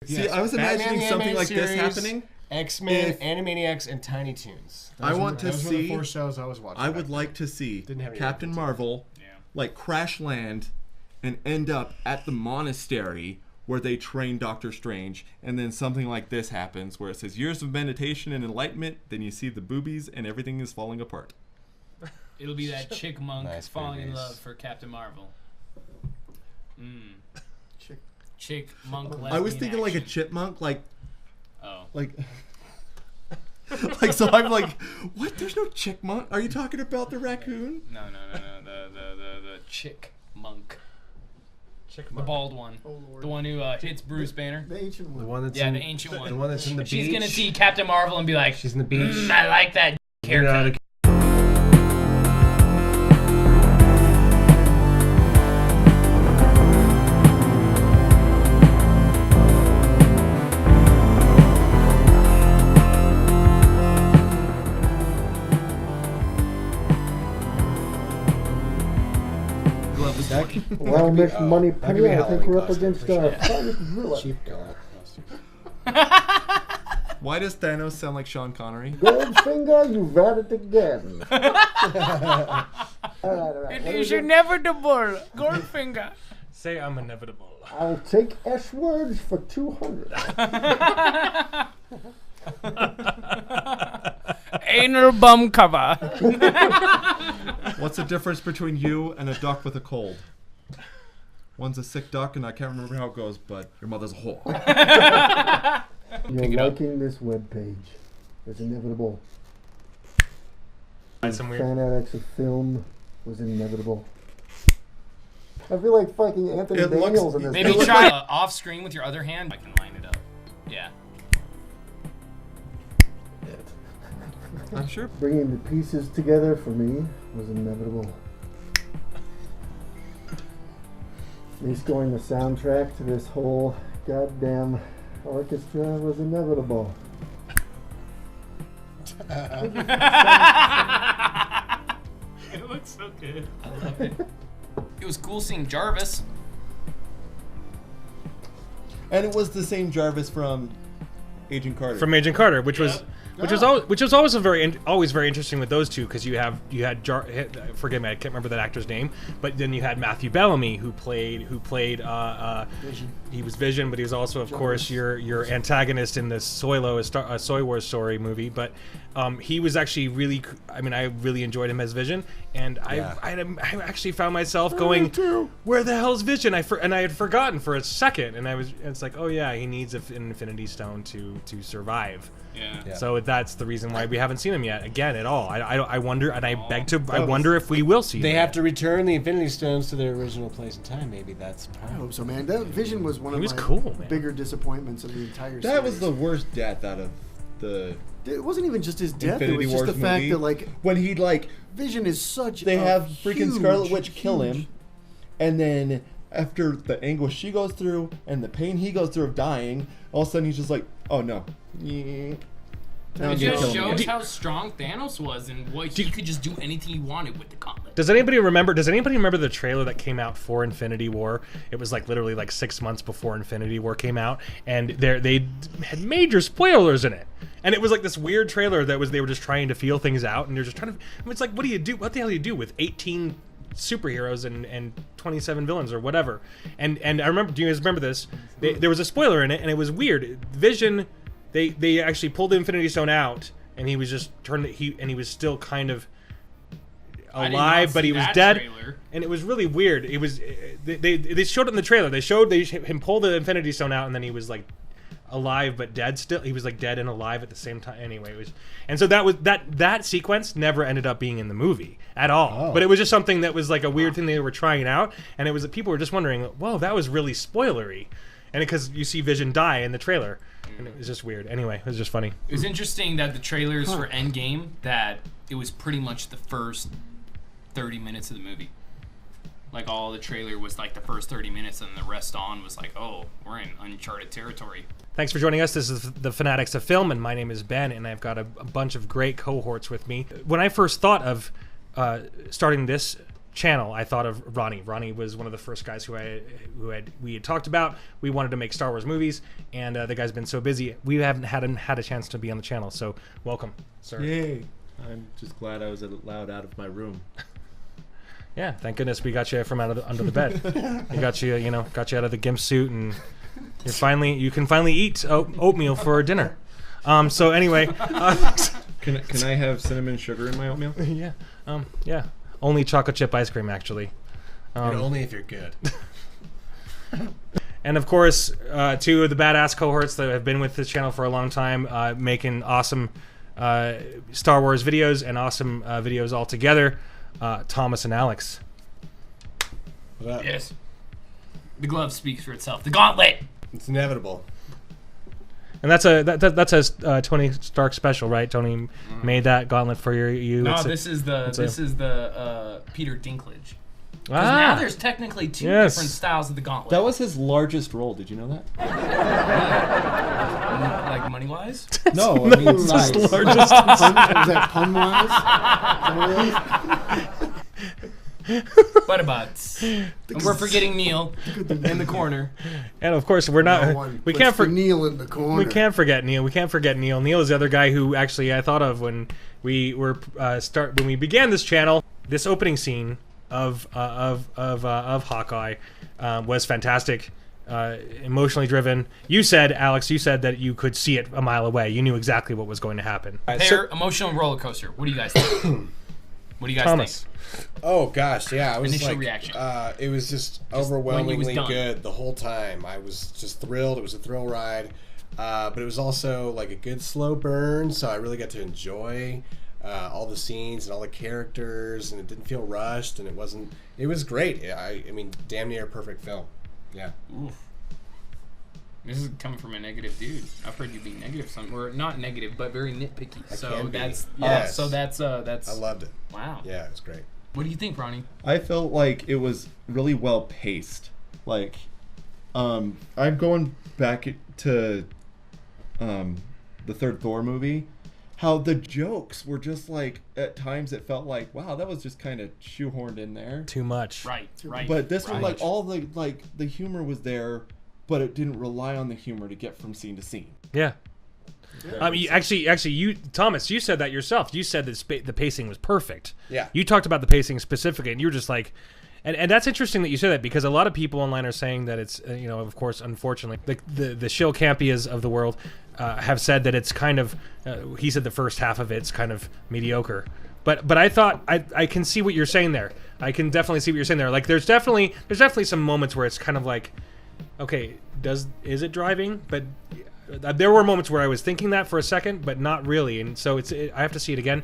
See, I was imagining something like this happening. X-Men, Animaniacs, and Tiny Toons. I want to see. The 4 shows I was watching. I would like to see Captain Marvel, like crash land, and end up at the monastery where they train Doctor Strange, and then something like this happens where it says years of meditation and enlightenment. Then you see the boobies, and everything is falling apart. It'll be that chick monk falling in love for Captain Marvel. Chick monk. I was thinking like a chipmunk, like. Oh. Like. Like, so I'm like, what? There's no chick monk. Are you talking about the raccoon? No. The chick monk. Chick The bald one. Oh, Lord. The one who hits Bruce Banner. The ancient one. The one that's the ancient one. The one that's in the beach. She's gonna see Captain Marvel and be like, she's in the beach. I like that haircut. Well, Miss Money Penny, I think we're up against Chief Why does Thanos sound like Sean Connery? Goldfinger, you've at it again. all right. It is inevitable, Goldfinger. Say I'm inevitable. I'll take S words for 200. Anal bum cover. What's the difference between you and a duck with a cold? One's a sick duck, and I can't remember how it goes, but your mother's a whore. You're liking this webpage. It's inevitable. Fanatics of film was inevitable. I feel like fucking Anthony Daniels in this. Maybe try off screen with your other hand. I can line it up. Yeah. I'm sure. Bringing the pieces together for me was inevitable. Me scoring the soundtrack to this whole goddamn orchestra was inevitable. It looks so good. I love it. It was cool seeing Jarvis. And it was the same Jarvis from Agent Carter. From Agent Carter, which was always very interesting with those two, because you had forgive me, I can't remember that actor's name, but then you had Matthew Bellamy who played Vision. He was Vision, but he was also, of course, your antagonist in the Soy Wars story movie. But he was actually really, I really enjoyed him as Vision, and I actually found myself going, where the hell's Vision? And I had forgotten for a second, and it's like, oh yeah, he needs an Infinity Stone to survive. Yeah. So that's the reason why we haven't seen him yet again at all. I wonder, and I wonder if we will see. They have to return the Infinity Stones to their original place in time. Maybe that's. I hope so, man. That Vision was one of my bigger disappointments of the entire series. That was the worst death out of the. It wasn't even just his death. Infinity it was just Wars the fact movie. that like when he Vision is such. They have freaking Scarlet Witch kill him, and then after the anguish she goes through and the pain he goes through of dying, all of a sudden he's just like, oh no. It just shows how strong Thanos was and what he could just do anything he wanted with the gauntlet. Does anybody remember the trailer that came out for Infinity War? It was literally 6 months before Infinity War came out, and they had major spoilers in it. And it was this weird trailer they were just trying to feel things out, and they're just trying to. It's like, what do you do? What the hell do you do with 18 superheroes and 27 villains or whatever? And I remember. Do you guys remember this? There was a spoiler in it, and it was weird. Vision. They actually pulled the Infinity Stone out, and he was just he was still kind of alive, but he was dead. Trailer. And it was really weird. It was they showed it in the trailer. They showed him pull the Infinity Stone out, and then he was alive but dead still. He was dead and alive at the same time. Anyway, it was, and so that sequence never ended up being in the movie at all. Oh. But it was just something that was a weird thing they were trying out, and it was people were just wondering, whoa, that was really spoilery, and because you see Vision die in the trailer. And it was just weird. Anyway, it was just funny. It was interesting that the trailers for Endgame, that it was pretty much the first 30 minutes of the movie. All the trailer was the first 30 minutes, and the rest on was oh, we're in uncharted territory. Thanks for joining us. This is the Fanatics of Film, and my name is Ben, and I've got a bunch of great cohorts with me. When I first thought of starting this channel, I thought of Ronnie. Ronnie was one of the first guys we had talked about. We wanted to make Star Wars movies, and the guy's been so busy, we haven't had a chance to be on the channel. So welcome, sir. Yay! I'm just glad I was allowed out of my room. Yeah, thank goodness we got you from under the bed. We got you, got you out of the gimp suit, and you can finally eat oatmeal for dinner. So anyway, can I have cinnamon sugar in my oatmeal? Yeah, yeah. Only chocolate chip ice cream, actually. And only if you're good. And of course, two of the badass cohorts that have been with this channel for a long time, making awesome Star Wars videos and awesome videos all together. Thomas and Alex. What up? Yes. The glove speaks for itself. The gauntlet. It's inevitable. And that's a Tony Stark special, right? Tony made that gauntlet for you. No, this is the Peter Dinklage. Now there's technically two different styles of the gauntlet. That was his largest role. Did you know that? Like money wise? No, I mean size. Was that pun wise? But we're forgetting Neil in the corner. And of course, we're not. We can't forget Neil in the corner. We can't forget Neil. We can't forget Neil. Neil is the other guy who actually I thought of when we were when we began this channel. This opening scene of Hawkeye was fantastic, emotionally driven. You said, Alex, that you could see it a mile away. You knew exactly what was going to happen. Emotional roller coaster. What do you guys think? What do you guys Thomas. think? Oh gosh, yeah, I was Initial reaction. It was just overwhelmingly good the whole time. I was just thrilled. It was a thrill ride, but it was also like a good slow burn. So I really got to enjoy all the scenes and all the characters, and it didn't feel rushed, and it wasn't. It was great. I mean, damn near a perfect film. Yeah. Oof. This is coming from a negative dude. I've heard you be negative, or not negative, but very nitpicky. So that's I loved it. Wow. Yeah, it was great. What do you think, Ronnie? I felt like it was really well paced. Like, I'm going back to the third Thor movie. How the jokes were just like, at times it felt like, wow, that was just kind of shoehorned in there. Too much. Right. But this one, like, all the humor was there, but it didn't rely on the humor to get from scene to scene. Yeah. Actually, you, Thomas, you said that yourself. You said that the pacing was perfect. Yeah. You talked about the pacing specifically, and you were just like, and that's interesting that you said that, because a lot of people online are saying that it's, of course, unfortunately, the shill campias of the world have said that it's kind of, he said the first half of it's kind of mediocre. But I thought I can see what you're saying there. I can definitely see what you're saying there. Like there's definitely some moments where it's kind of like, okay, is it driving? But there were moments where I was thinking that for a second, but not really, and so I have to see it again.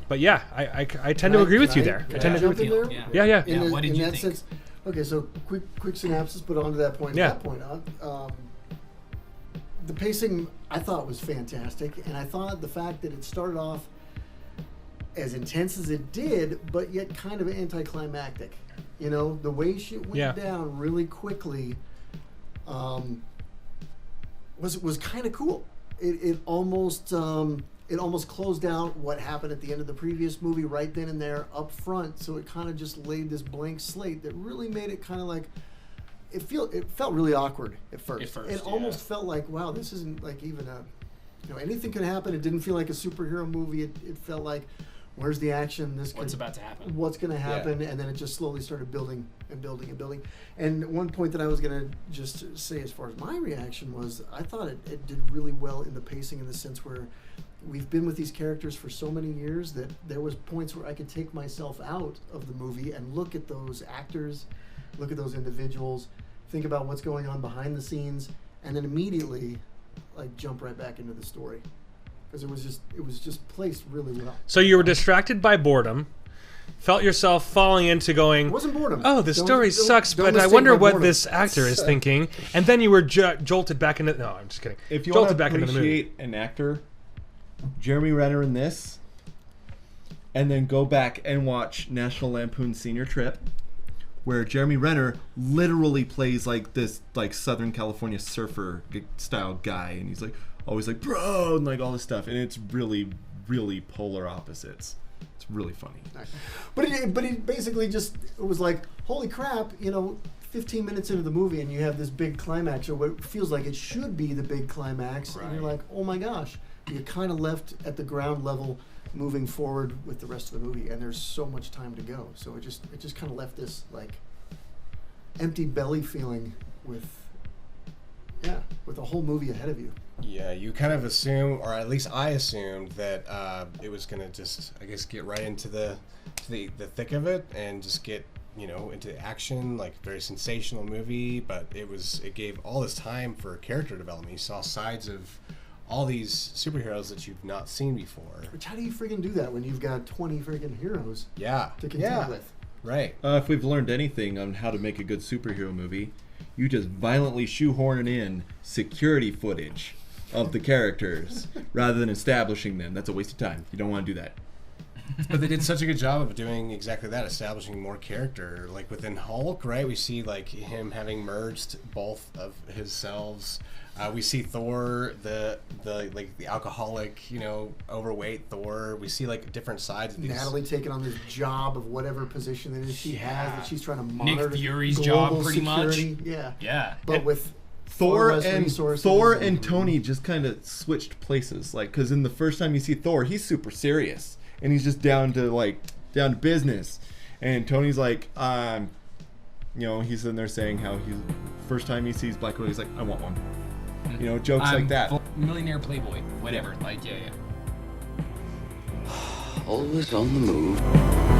But yeah, I tend to agree with you there. I tend to agree with you. Yeah. What did you think? Sense, okay, so quick synopsis, but on to that point. Yeah. That point the pacing I thought was fantastic, and I thought the fact that it started off as intense as it did, but yet kind of anticlimactic. The way shit went down really quickly. Was kind of cool. It almost closed out what happened at the end of the previous movie right then and there up front. So it kind of just laid this blank slate that really made it kind of like it felt really awkward at first. It almost felt like, wow, this isn't like even anything could happen. It didn't feel like a superhero movie. It felt like, where's the action? What's about to happen? What's going to happen? Yeah. And then it just slowly started building and building and building. And one point that I was going to just say as far as my reaction was, I thought it did really well in the pacing, in the sense where we've been with these characters for so many years that there was points where I could take myself out of the movie and look at those actors, look at those individuals, think about what's going on behind the scenes, and then immediately like jump right back into the story. Because it was just placed really well. So you were distracted by boredom, felt yourself falling into going, it wasn't boredom. Oh, the story sucks, but I wonder what this actor is thinking. And then you were jolted back into. No, I'm just kidding. If you want to appreciate an actor, Jeremy Renner in this, and then go back and watch National Lampoon Senior Trip, where Jeremy Renner literally plays like this like Southern California surfer style guy, and he's like always like, bro, and like all this stuff, and it's really, really polar opposites. It's really funny. But it basically just was like, holy crap, 15 minutes into the movie and you have this big climax, or what feels like it should be the big climax, and you're like, oh my gosh. You're kind of left at the ground level moving forward with the rest of the movie, and there's so much time to go. So it just kind of left this like empty belly feeling with a whole movie ahead of you. Yeah, you kind of assume, or at least I assumed, that it was going to just, I guess, get right into the thick of it and just get, into action, like very sensational movie. But it gave all this time for character development. You saw sides of all these superheroes that you've not seen before. Which, how do you friggin' do that when you've got 20 friggin' heroes to contend with? Right. If we've learned anything on how to make a good superhero movie, you just violently shoehorn in security footage of the characters rather than establishing them. That's a waste of time. You don't want to do that. But they did such a good job of doing exactly that, establishing more character. Like within Hulk, right? We see like him having merged both of his selves. We see Thor, the alcoholic, overweight Thor. We see like different sides of these. Natalie taking on this job of whatever position it is she has that she's trying to monitor. Nick Fury's job, pretty security. much. Yeah. But with Thor and Tony just kind of switched places, like, because in the first time you see Thor, he's super serious and he's just down to business, and Tony's like, he's in there saying how first time he sees Black Widow, he's like, I want one. Jokes like that. Millionaire playboy, whatever. Like, Always on the move.